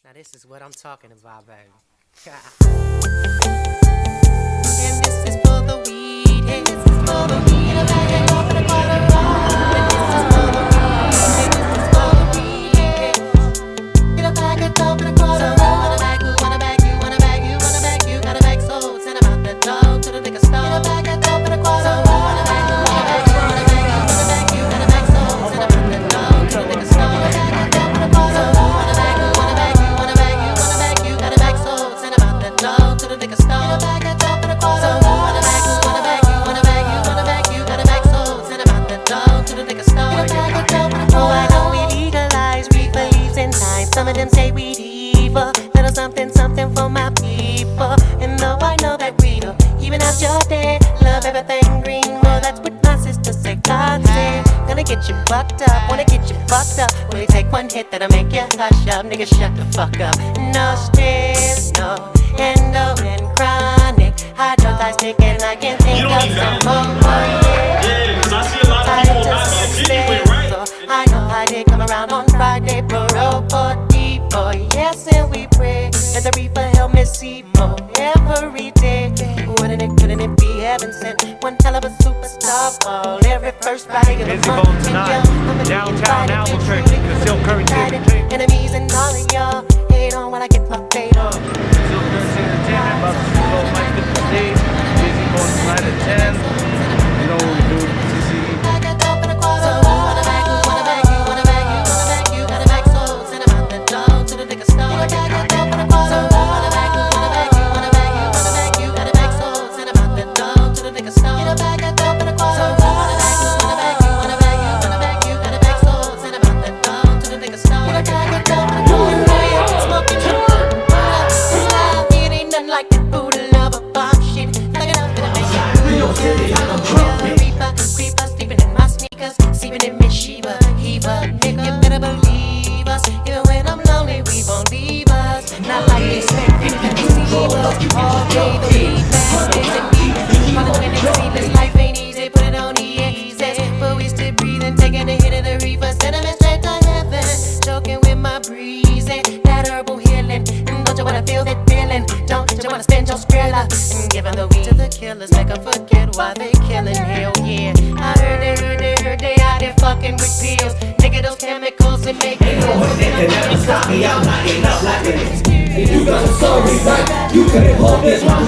Now this is what I'm talking about, baby. And this is for the weed. And this is for the weed. I'm back off in the quarter roll. And this is for the weed. And this is for the weed. Get a bag of dope in the quarter roll. Wanna bag you, wanna bag you, wanna bag you, wanna bag you. Gotta bag so send them out the door to the liquor store. Get a bag of dope in the quarter roll. Wanna bag you, wanna bag you, wanna bag you, wanna bag you. Gotta bag so send them out the door to the liquor store. Get a bag of dope in the quarter roll. Wanna bag you, wanna bag you, wanna bag you, wanna bag you. Gotta bag so send them out the door to the liquor store. Get a bag of dope in the quarter roll. Wanna bag you, wanna bag you, wanna bag you, wanna bag you. Gotta bag so send them out the door to the liquor store. Get a bag of dope in the quarter roll. Oh, I know we legalize reefer leaves and time. Some of them say we evil. Little something, something for my people. And though I know that we don't even out your day, love everything green. Well, that's what my sister said. God said, gonna get you fucked up, wanna get you fucked up. Only take one hit that'll make you hush up. Nigga, shut the fuck up. No stress, no endo and chronic. Hydrotize stick and I can think of some more. Yeah, cause I see a lot of people not being genuine, right? I know I did come around on Friday, parole for D-boy. Yes, and we pray that the reaper help me see more every day. Couldn't it be heaven sent? One hell of a superstar ball every first Friday of the Bizzy month. Bones tonight, downtown Albuquerque, Conceal Curry Entertainment. Enemies and all of y'all hate on when I get my fade on. Conceal Curry Entertainment, about to see Lil Mic hit the stage. Bizzy Bones tonight at 10. You know what we do, CC. Make them forget why they killing. Hell yeah, I heard they out there fucking with pills. Nigga, those chemicals that make me They never stop me, I'm not enough like it. If you got a story right, you couldn't hold this one.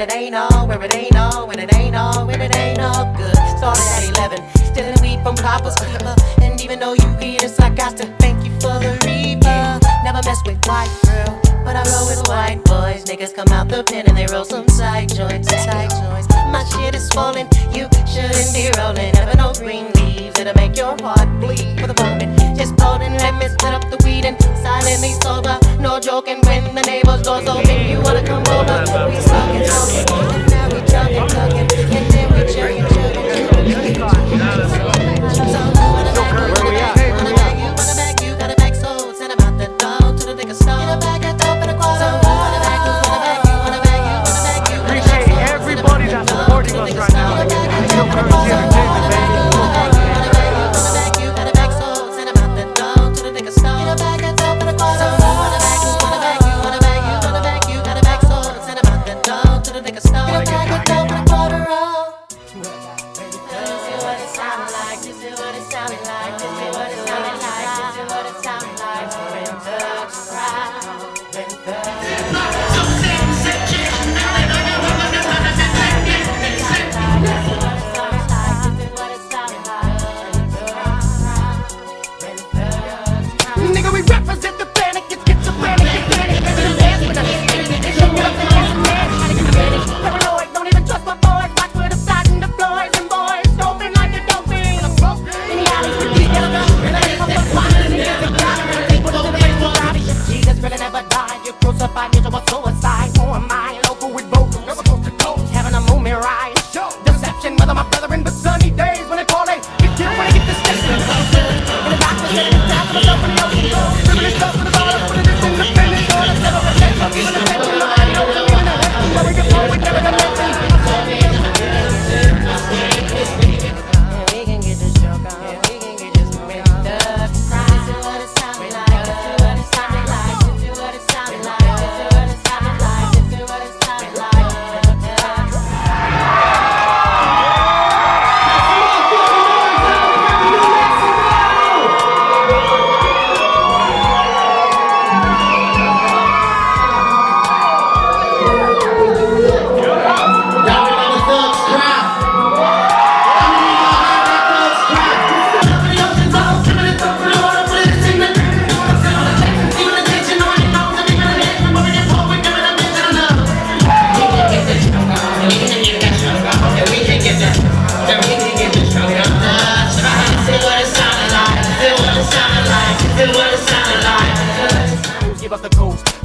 It ain't all, where it ain't all, when it ain't all, when it ain't all good. Started at 11, stealing weed from Papa's keeper. And even though you eat us, I got to thank you for the reaper. Never mess with white girl, but I roll with white boys. Niggas come out the pen and they roll some side joints, side joints. My shit is swollen, you shouldn't be rolling. Never no green leaves, it'll make your heart bleed for the moment. Just hold and let me split up the weed and silently sober. No joking when the neighbor's doors open. You wanna come over? We smoking, and now we chugging, chugging, and then we chugging, chugging, chugging. So wanna bag you, gotta bag so send them out the door to the liquor store. Get a bag of dope in the quarter. So wanna bag you, wanna bag you, wanna bag you, wanna bag you. Appreciate everybody that's supporting us right now. Conceal Curry Entertainment, baby. about the coast.